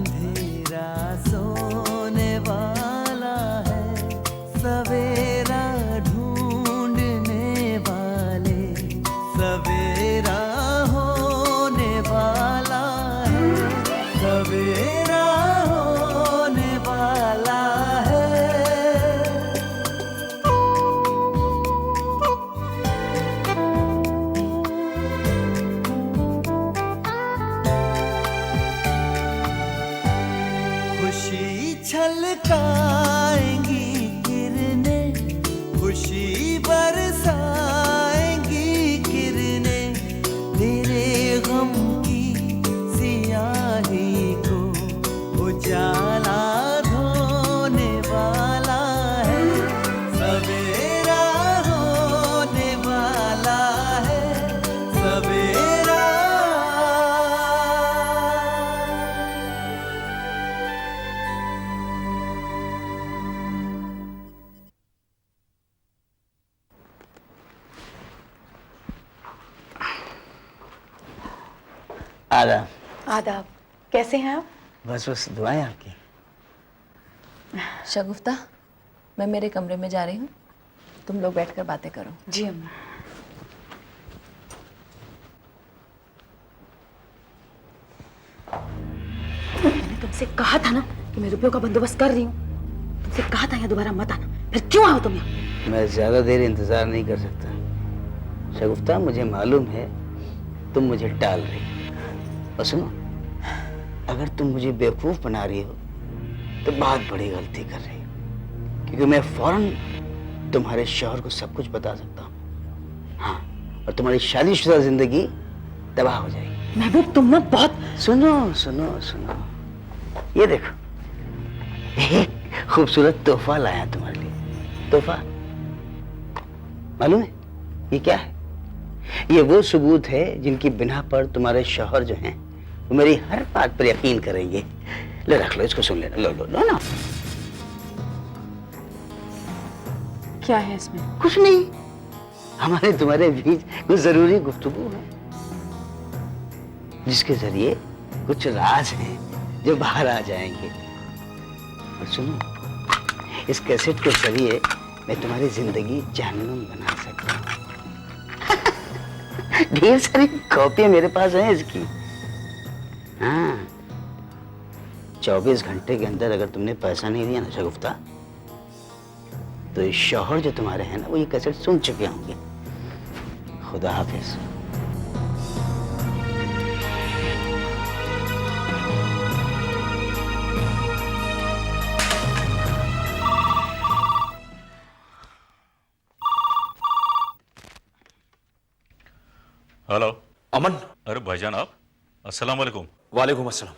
अंधेरा सोने वाला है, सवेरा ढूंढने वाले, सवेरा होने वाला है, सवेरा होने वाला है। खुशी छलकाएंगी किरणें, खुशी बरसाएंगी किरणें, तेरे गम की सियाही को उजाला धोने वाला है, सवेरा होने वाला है, सवेरा। आदाब। आदाब। कैसे हैं आप? बस दुआएं आपकी। शगुफ्ता, मैं मेरे कमरे में जा रही हूँ, तुम लोग बैठकर बातें करो। जी अम्मा। मैंने तुमसे कहा था ना कि मैं रुपयों का बंदोबस्त कर रही हूँ। तुमसे कहा था यहाँ दोबारा मत आना, फिर क्यों आओ तुम यहाँ? मैं ज्यादा देर इंतजार नहीं कर सकता शगुफ्ता, मुझे मालूम है तुम मुझे टाल रही हो। और सुनो, अगर तुम मुझे बेवकूफ बना रही हो तो बहुत बड़ी गलती कर रही हो, क्योंकि मैं फौरन तुम्हारे शौहर को सब कुछ बता सकता हूँ। हाँ, और तुम्हारी शादीशुदा जिंदगी तबाह हो जाएगी। महबूब, तुम ना बहुत। सुनो सुनो सुनो, ये देखो, एक खूबसूरत तोहफा लाया तुम्हारे लिए। तोहफा मालूम है ये क्या है? ये वो सबूत है जिनकी बिना पर तुम्हारे शौहर जो हैं वो मेरी हर बात पर यकीन करेंगे। ले रख लो, इसको सुन लेना। लो लो लो ना। क्या है इसमें? कुछ नहीं, हमारे तुम्हारे बीच कुछ जरूरी गुफ्तगू है जिसके जरिए कुछ राज हैं जो बाहर आ जाएंगे। और सुनो, इस कैसेट के जरिए मैं तुम्हारी जिंदगी जहन्नुम बना सकता हूँ। ढेर सारी कॉपियां मेरे पास हैं इसकी। हाँ, 24 घंटे के अंदर अगर तुमने पैसा नहीं दिया ना शगुफ्ता, तो ये शौहर जो तुम्हारे हैं ना, वो ये कैसेट सुन चुके होंगे। खुदा हाफिज। हेलो अमन। अरे भाईजान, आप? अस्सलाम वालेकुम। वालेकुम अस्सलाम।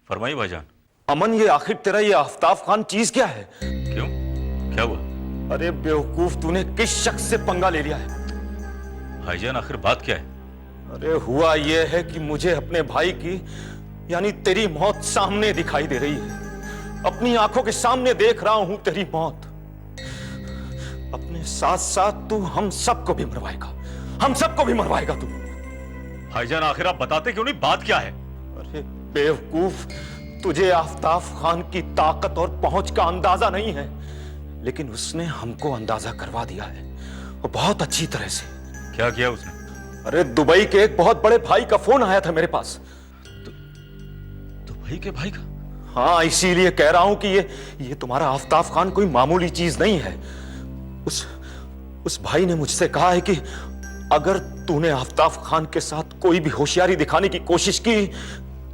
फरमाइए भाईजान। अमन, ये आखिर तेरा ये आफ्ताब खान चीज क्या है? क्यों, क्या हुआ? अरे बेवकूफ, तूने किस शख्स से पंगा ले लिया है? भाईजान आखिर बात क्या है? अरे हुआ ये है कि मुझे अपने भाई की यानी तेरी मौत सामने दिखाई दे रही है। अपनी आंखों के सामने देख रहा हूं तेरी मौत। अपने साथ साथ तू हम सबको भी मरवाएगा, हम सबको भी मरवाएगा तू। भाईजान आखिर आप बताते क्यों नहीं, बात क्या है? अरे बेवकूफ, तुझे आफ्ताब खान की ताकत और पहुंच का अंदाजा नहीं है, लेकिन उसने हमको अंदाजा करवा दिया है, वो बहुत अच्छी तरह से। क्या किया उसने? अरे दुबई के एक बहुत बड़े भाई का फोन आया था मेरे पास। दुबई के भाई का? हाँ, इसीलिए कह रहा हूं कि ये तुम्हारा आफ्ताब खान कोई मामूली चीज नहीं है। उस भाई ने मुझसे कहा है कि अगर तूने आफ्ताब खान के साथ कोई भी होशियारी दिखाने की कोशिश की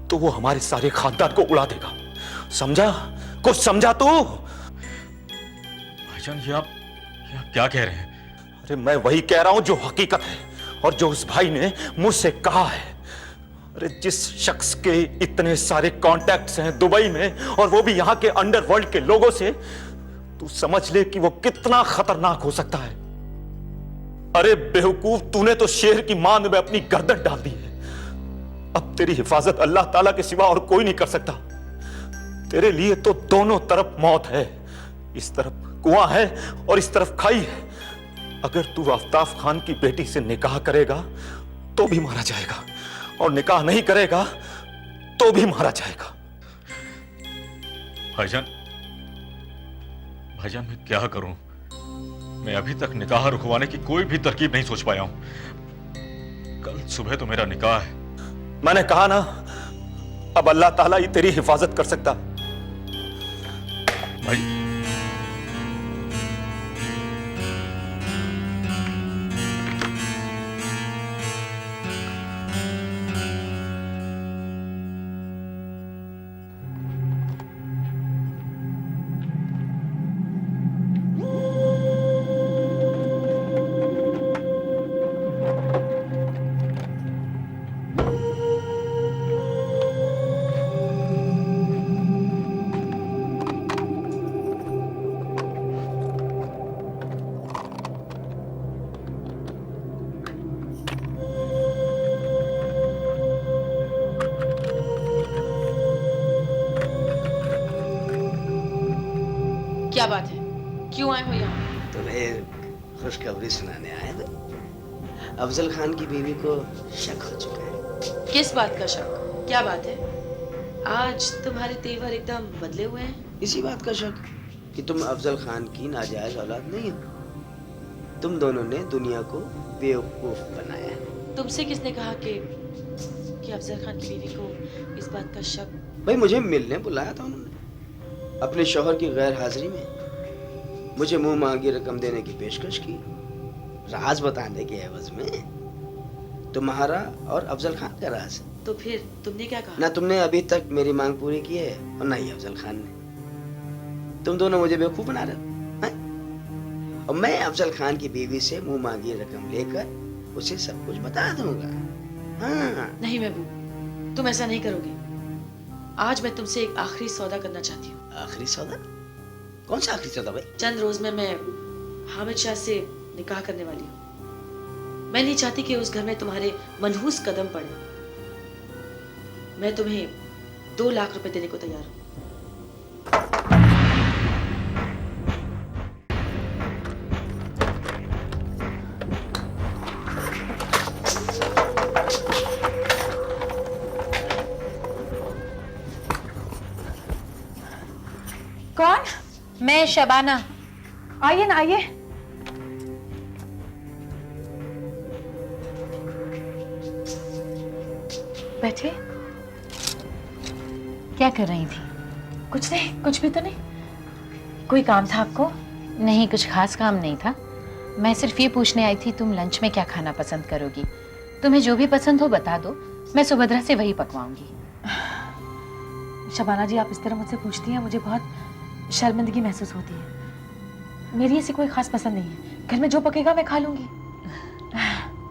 तो वो हमारे सारे खानदान को उड़ा देगा। समझा? कुछ समझा तू? भाईजान ये आप क्या कह रहे हैं? अरे मैं वही कह रहा हूं जो हकीकत है और जो उस भाई ने मुझसे कहा है। अरे जिस शख्स के इतने सारे कॉन्टैक्ट्स हैं दुबई में, और वो भी यहां के अंडरवर्ल्ड के लोगों से, तू समझ ले कि वो कितना खतरनाक हो सकता है। अरे बेवकूफ, तूने तो शेर की मांद में अपनी गर्दन डाल दी है। अब तेरी हिफाजत अल्लाह ताला के सिवा और कोई नहीं कर सकता। तेरे लिए तो दोनों तरफ मौत है, इस तरफ कुआं है और इस तरफ खाई है। अगर तू आफ्ताब खान की बेटी से निकाह करेगा तो भी मारा जाएगा, और निकाह नहीं करेगा तो भी मारा जाएगा। भाईजान, भाईजान मैं क्या करूं? मैं अभी तक निकाह रुकवाने की कोई भी तरकीब नहीं सोच पाया हूं। कल सुबह तो मेरा निकाह है। मैंने कहा ना, अब अल्लाह ताला ही तेरी हिफाजत कर सकता। भाई क्या बात है, क्यों आए हो यहाँ? तुम्हें खुशखबरी सुनाने आए थे। अफजल खान की बीवी को शक हो चुका है। किस बात का शक? क्या बात है? आज तुम्हारे तेवर एकदम बदले हुए हैं। इसी बात का शक कि तुम अफजल खान की नाजायज औलाद नहीं हो। तुम दोनों ने दुनिया को बेवकूफ बनाया है। तुमसे किसने कहा कि अफजल खान की बीवी को इस बात का शक? भाई मुझे मिलने बुलाया था उन्होंने, अपने शौहर की गैर हाजिरी में मुझे मुंह मांगी रकम देने की पेशकश की, राज बताने के एवज में। तुम्हारा और अफजल खान का राज। तो फिर तुमने क्या कहा? ना तुमने अभी तक मेरी मांग पूरी की है और ना ही अफजल खान ने। तुम दोनों मुझे बेवकूफ बना रहे हो, हैं? और मैं अफजल खान की बीवी से मुंह मांगी रकम लेकर उसे सब कुछ बता दूंगा। हाँ। नहीं महबूब, तुम ऐसा नहीं करोगे। आज मैं तुमसे एक आखिरी सौदा करना चाहती हूँ। आखिरी सौदा? कौन सा आखिरी सौदा भाई? चंद रोज में मैं हामिद शाह से निकाह करने वाली हूँ। मैं नहीं चाहती कि उस घर में तुम्हारे मनहूस कदम पड़े। मैं तुम्हें 2 लाख रुपए देने को तैयार हूँ। कौन? मैं शबाना। आइए ना, आइए। बैठिए। क्या कर रही थी? कुछ नहीं, कुछ भी तो नहीं। कोई काम था आपको? नहीं, कुछ खास काम नहीं था। मैं सिर्फ ये पूछने आई थी तुम लंच में क्या खाना पसंद करोगी। तुम्हें जो भी पसंद हो बता दो, मैं सुभद्रा से वही पकवाऊंगी। शबाना जी, आप इस तरह मुझसे पूछती हैं, मुझे बहुत शर्मिंदगी महसूस होती है। मेरी ऐसी कोई खास पसंद नहीं है। घर में जो पकेगा मैं खा लूंगी।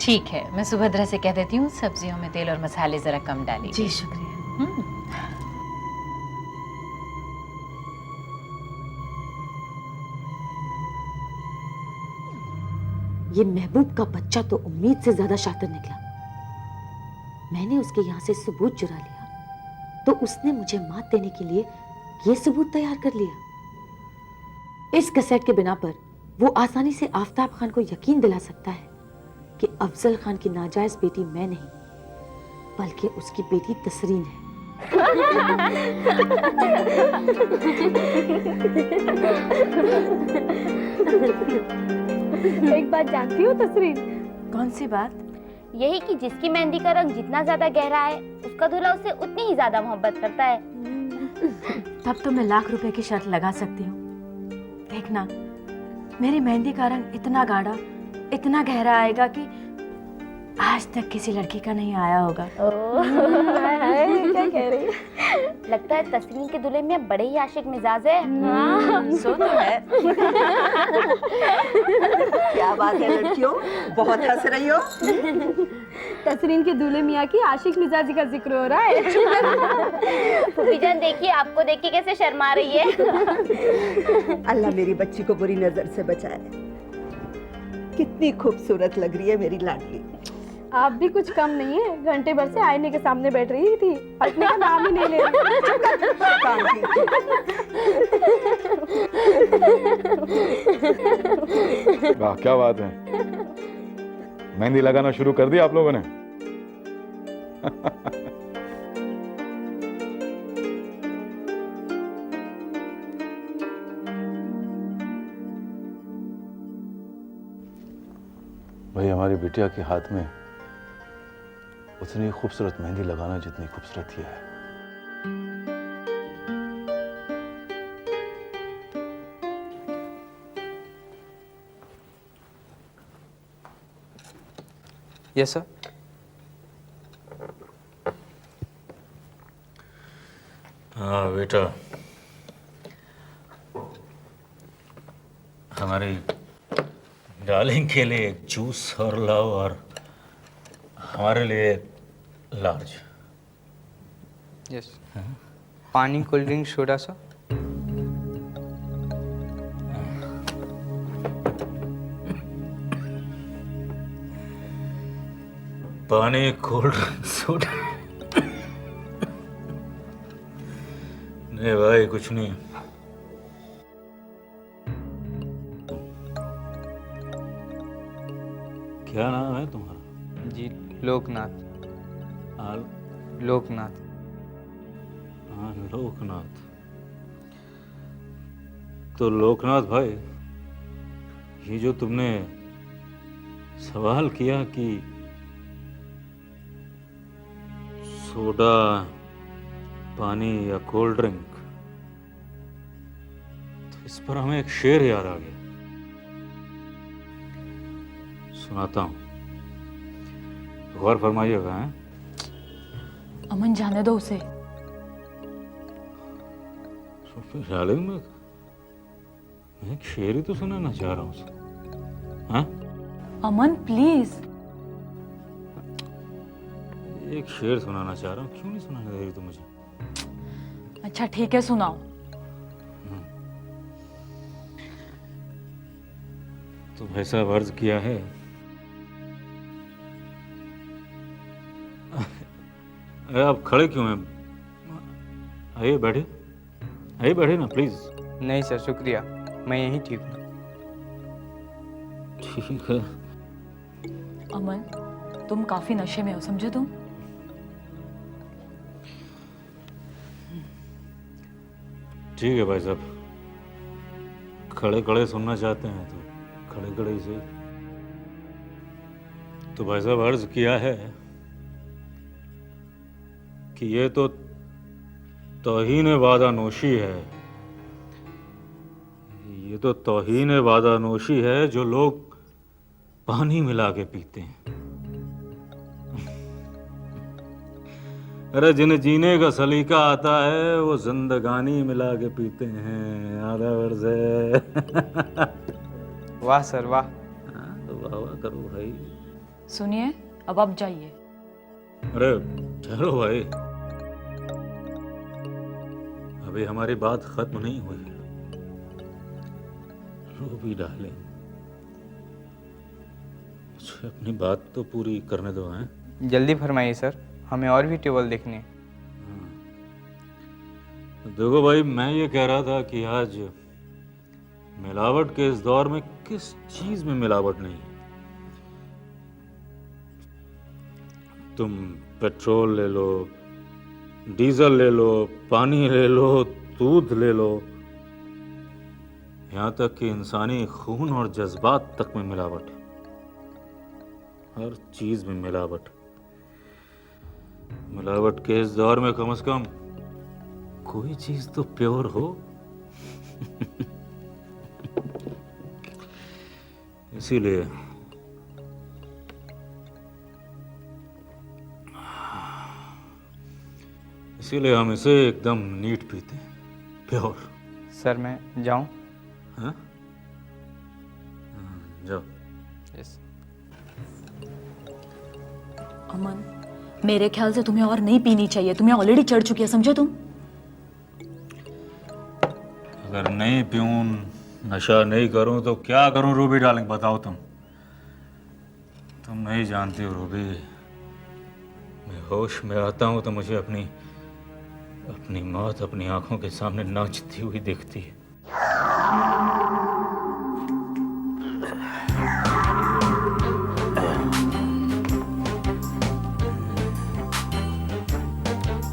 ठीक है, मैं सुभद्रा से कह देती हूँ सब्जियों में तेल और मसाले जरा कम डालिए। जी शुक्रिया। ये महबूब का बच्चा तो उम्मीद से ज्यादा शातिर निकला। मैंने उसके यहाँ से सबूत चुरा लिया तो उसने मुझे मात देने के लिए ये सबूत तैयार कर लिया। इस कैसेट के बिना पर वो आसानी से आफताब खान को यकीन दिला सकता है कि अफजल खान की नाजायज बेटी मैं नहीं बल्कि उसकी बेटी तसरीन है। एक बात जानती हो तसरीन? कौन सी बात? यही कि जिसकी मेहंदी का रंग जितना ज्यादा गहरा है उसका दूल्हा उससे उतनी ही ज्यादा मोहब्बत करता है। तब तो मैं लाख रुपए की शर्त लगा सकती हूँ। देखना, मेरी मेहंदी का रंग इतना गाढ़ा, इतना गहरा आएगा कि आज तक किसी लड़की का नहीं आया होगा। क्या कह रही है? लगता है तस्लीम के दूल्हे में बड़े ही आशिक मिजाज है। सो तो है। क्या बात है लड़कियों, बहुत हंस रही हो। तस्लीम के दूल्हे मियाँ की आशिक मिजाजी का जिक्र हो रहा है। फूफी जान देखिए, आपको देख के कैसे शर्मा रही है। अल्लाह मेरी बच्ची को बुरी नजर से बचाए। कितनी खूबसूरत लग रही है मेरी लाडली। आप भी कुछ कम नहीं है, घंटे भर से आईने के सामने बैठ रही थी, अपने का नाम ही नहीं ले रही। वाह क्या बात है, मेहंदी लगाना शुरू कर दिया आप लोगों ने। भाई हमारी बिटिया के हाथ में उतनी खूबसूरत मेहंदी लगाना जितनी खूबसूरत ये है। Yes sir. हाँ बेटा, हमारी डार्लिंग के लिए एक जूस और लाओ, और हमारे लिए लार्ज। यस। पानी, कोल्ड ड्रिंक, सोडा सर। पानी, कोल्ड ड्रिंक, सोडा? नहीं भाई, कुछ नहीं। क्या नाम है तुम्हारा? जी लोकनाथ। आल लोकनाथ। हाँ, लोकनाथ। तो लोकनाथ भाई, ये जो तुमने सवाल किया कि सोडा, पानी या कोल्ड ड्रिंक, तो इस पर हमें एक शेर याद आ गया, सुनाता हूं, गौर फरमाइएगा। हैं? अमन जाने दो उसे। डार्लिंग, मैं एक शेर ही तो सुनाना चाह रहा हूँ उसे। हाँ? अमन प्लीज। एक शेर सुनाना चाह रहा हूँ, क्यों नहीं सुनाने दे रही तू मुझे? अच्छा ठीक है, सुनाओ। तो ऐसा अर्ज किया है, अरे आप खड़े क्यों हैं? आइए बैठे, आइए बैठे ना प्लीज। नहीं सर, शुक्रिया, मैं यहीं ठीक हूँ। ठीक है। अमन, तुम काफी नशे में हो, समझे तुम? ठीक है भाई साहब, खड़े खड़े सुनना चाहते हैं तो खड़े खड़े से। तो भाई साहब अर्ज किया है कि ये तो तौहीन वादा नोशी है, ये तो तौहीन वादा नोशी है जो लोग पानी मिला के पीते हैं। अरे जिन्हें जीने का सलीका आता है वो जिंदगानी मिला के पीते हैं। आधा वर्ष है। वाह सर वाह। तो वाह वाह करो भाई। सुनिए, अब आप जाइए। अरे ठहरो भाई, अभी हमारी बात खत्म नहीं हुई। रो भी डालें, मुझे अपनी बात तो पूरी करने दो। हैं? जल्दी फरमाइए सर, हमें और भी टेबल देखने हैं। देखो भाई, मैं ये कह रहा था कि आज मिलावट के इस दौर में किस चीज में मिलावट नहीं है। तुम पेट्रोल ले लो, डीजल ले लो, पानी ले लो, दूध ले लो, यहां तक कि इंसानी खून और जज्बात तक में मिलावट है। हर चीज में मिलावट। मिलावट के इस दौर में कम से कम कोई चीज तो प्योर हो। इसीलिए हम इसे एकदम नीट पीते हैं, प्योर। सर मैं जाऊं? हाँ? जाओ। यस। अमन, मेरे ख्याल से तुम्हें और नहीं पीनी चाहिए, तुम्हें ऑलरेडी चढ़ चुकी है, समझे तुम? अगर नहीं पीऊं, नशा नहीं करूं तो क्या करूं रूबी डार्लिंग, बताओ तुम। तुम नहीं जानती हो रूबी, मैं होश में आता हूं तो मुझे अपनी मौत अपनी आंखों के सामने नाचती हुई दिखती है।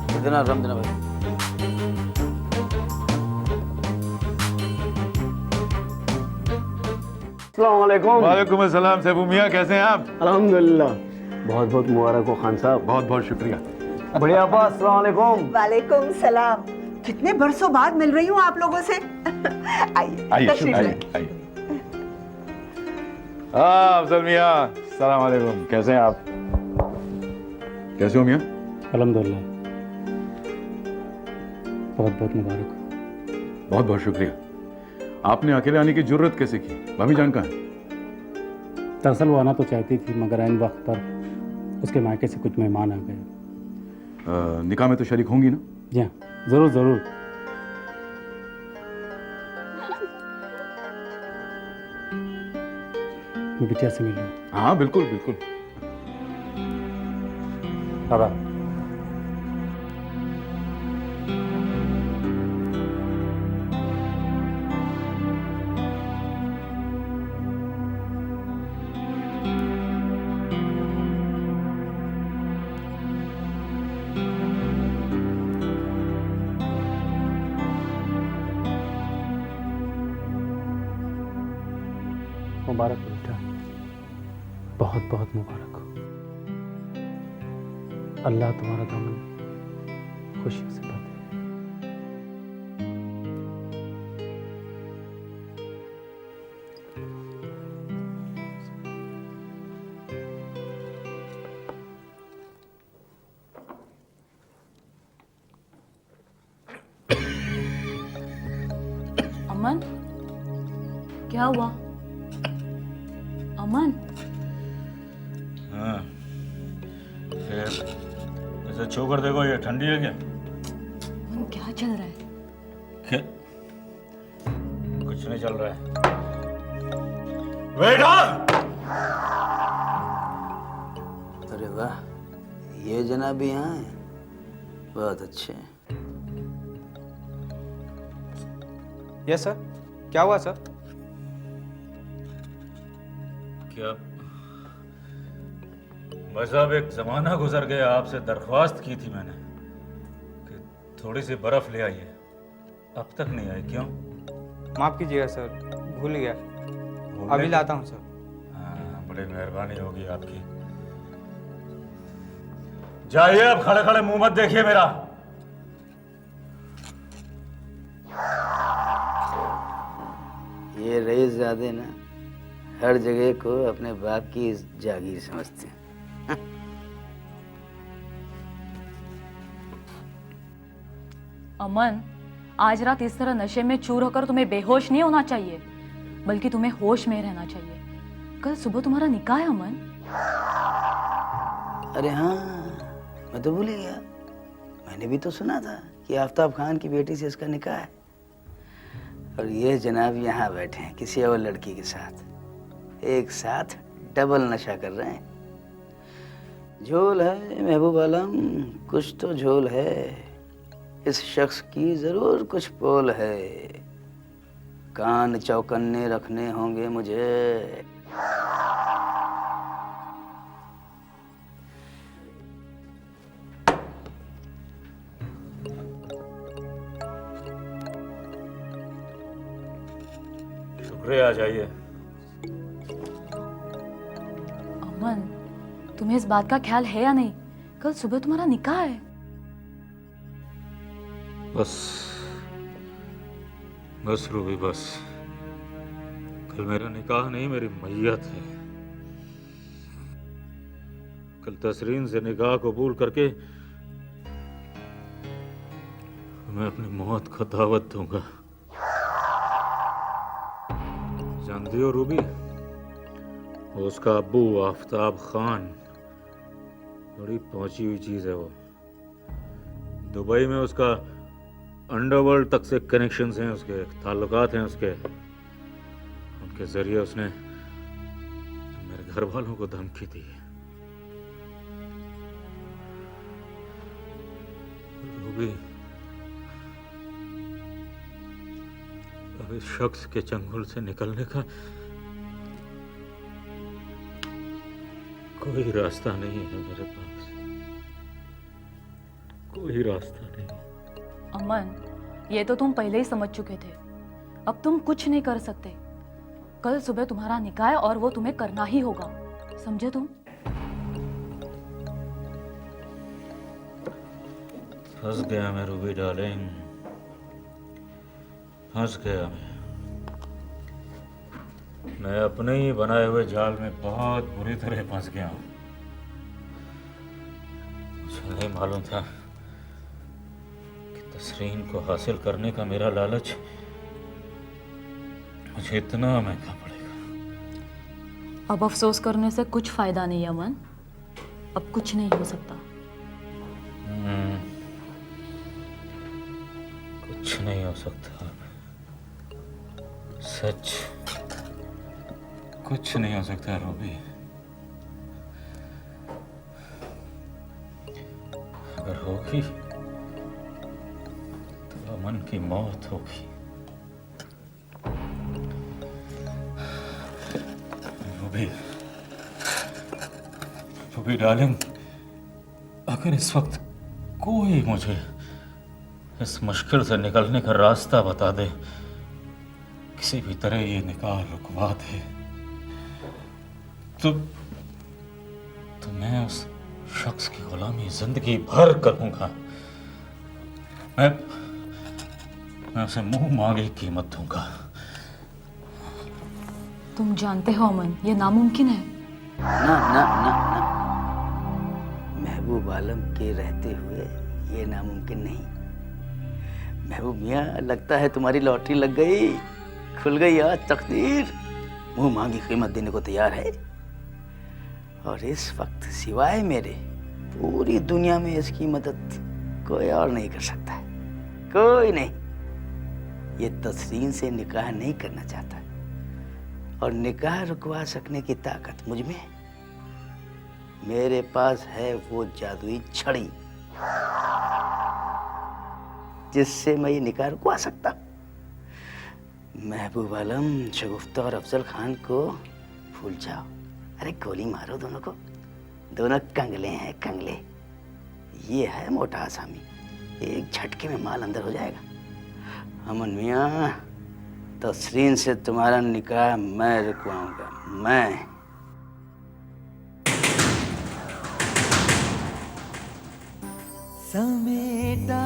कितना रम देना भाई। अस्सलाम वालेकुम। वालेकुम अस्सलाम। सैफू मियाँ, कैसे हैं आप? अल्हम्दुलिल्लाह। बहुत बहुत मुबारक हो खान साहब। बहुत बहुत शुक्रिया। बढ़िया आपा, अस्सलाम वालेकुम। वालेकुम सलाम। कितने बरसों बाद मिल रही हूँ आप लोगों से। आइए आइए तशरीफ आइए लाइए। आइए। हाँ अफजल मियाँ, सलाम वालेकुम। कैसे हैं आप? कैसे हो मियाँ? अल्हम्दुलिल्लाह। बहुत बहुत मुबारक हो। बहुत बहुत शुक्रिया। आपने अकेले आने की जरूरत कैसे की? भाभी जान कहाँ है? दरअसल वो आना तो चाहती थी मगर ऐन वक्त पर उसके मायके से कुछ मेहमान आ गए। निकाह में तो शरीक होंगी ना? जी हाँ, ज़रूर ज़रूर। मैं बिटिया से मिलूँ। हाँ बिल्कुल बिल्कुल। बाबा मुबारक हो बेटा, बहुत बहुत मुबारक हो। अल्लाह तुम्हारा दामन खुशियों से भर दे। अमन, क्या हुआ? अमन, हाँ, ऐसे छू कर देखो, ये ठंडी है क्या? अमन क्या चल रहा है? क्या? कुछ नहीं चल रहा है। वेटर! अरे वाह, ये जनाब यहाँ है, बहुत अच्छे। Yes sir. क्या हुआ सर? क्या भाई साहब, एक जमाना गुजर गया, आपसे दरख्वास्त की थी मैंने कि थोड़ी सी बर्फ ले आइए, अब तक नहीं आई, क्यों? माफ़ कीजिएगा सर, भूल गया। अभी लाता हूँ सर। हाँ, बड़ी मेहरबानी होगी आपकी। जाइए, अब खड़े खड़े मुंह मत देखिए मेरा। ये रईसज़ादे ना हर जगह को अपने बाप की जागीर समझते हैं। अमन, आज रात इस तरह नशे में चूर होकर तुम्हें बेहोश नहीं होना चाहिए, बल्कि तुम्हें होश में रहना चाहिए। कल सुबह तुम्हारा निकाह है अमन। अरे हाँ, मैं तो भूल ही गया। मैंने भी तो सुना था कि आफ्ताब खान की बेटी से इसका निकाह है, और ये जनाब यहाँ बैठे हैं किसी और लड़की के साथ, एक साथ डबल नशा कर रहे हैं। झोल है महबूब आलम, कुछ तो झोल है। इस शख्स की जरूर कुछ पोल है। कान चौकन्ने रखने होंगे मुझे। शुक्रिया, जाइए। अमन, तुम्हें इस बात का ख्याल है या नहीं, कल सुबह तुम्हारा निकाह है। बस बस रूबी, बस। कल मेरा निकाह नहीं, मेरी मैयत है। कल तसरीन से निकाह कबूल करके मैं अपनी मौत को दावत दूंगा। जानती हो रूबी, उसका अब्बू आफ्ताब खान बड़ी पहुंची हुई चीज है। वो दुबई में उसका अंडरवर्ल्ड तक से कनेक्शंस हैं, उसके ताल्लुकात हैं उसके। उनके जरिए उसने मेरे घर वालों को धमकी दी है। रूबी, अब इस शख्स के चंगुल से निकलने का कोई रास्ता नहीं है मेरे पास, कोई रास्ता नहीं। अमन, ये तो तुम पहले ही समझ चुके थे। अब तुम कुछ नहीं कर सकते। कल सुबह तुम्हारा निकाह है और वो तुम्हें करना ही होगा, समझे तुम? फंस गया मैं रूबी डार्लिंग, फंस गया मैं अपने ही बनाए हुए जाल में बहुत बुरी तरह फंस गया हूं। मुझे नहीं मालूम था कि तसरीन को हासिल करने का मेरा लालच मुझे इतना महंगा पड़ेगा। अब अफसोस करने से कुछ फायदा नहीं अमन, अब कुछ नहीं हो सकता। कुछ नहीं हो सकता, सच कुछ नहीं हो सकता रूबी। अगर होगी तो अमन की मौत होगी। रूबी, रूबी डार्लिंग, अगर इस वक्त कोई मुझे इस मुश्किल से निकलने का रास्ता बता दे, किसी भी तरह ये निकाह रुकवा दे, तो मैं उस शख्स की गुलामी जिंदगी भर करूंगा। मैं उसे मुंह मांगे कीमत दूंगा। तुम जानते हो अमन, ये नामुमकिन है। ना ना ना ना, महबूब आलम के रहते हुए ये नामुमकिन नहीं। महबूब मियाँ, लगता है तुम्हारी लॉटरी लग गई, खुल गई आज तकदीर। मुंह मांगी कीमत देने को तैयार है, और इस वक्त सिवाय मेरे पूरी दुनिया में इसकी मदद कोई और नहीं कर सकता है, कोई नहीं। ये तस्रीन से निकाह नहीं करना चाहता, और निकाह रुकवा सकने की ताकत मुझ में है। मेरे पास है वो जादुई छड़ी जिससे मैं ये निकाह रुकवा सकता। महबूब आलम, शगुफ्ता और अफजल खान को भूल जाओ। अरे गोली मारो दोनों को, दोनों कंगले हैं, कंगले। ये है मोटा आसामी, एक झटके में माल अंदर हो जाएगा। अमन मियाँ, तसरीन से तुम्हारा निकाह मैं रुकवाऊंगा, मैं। समेटा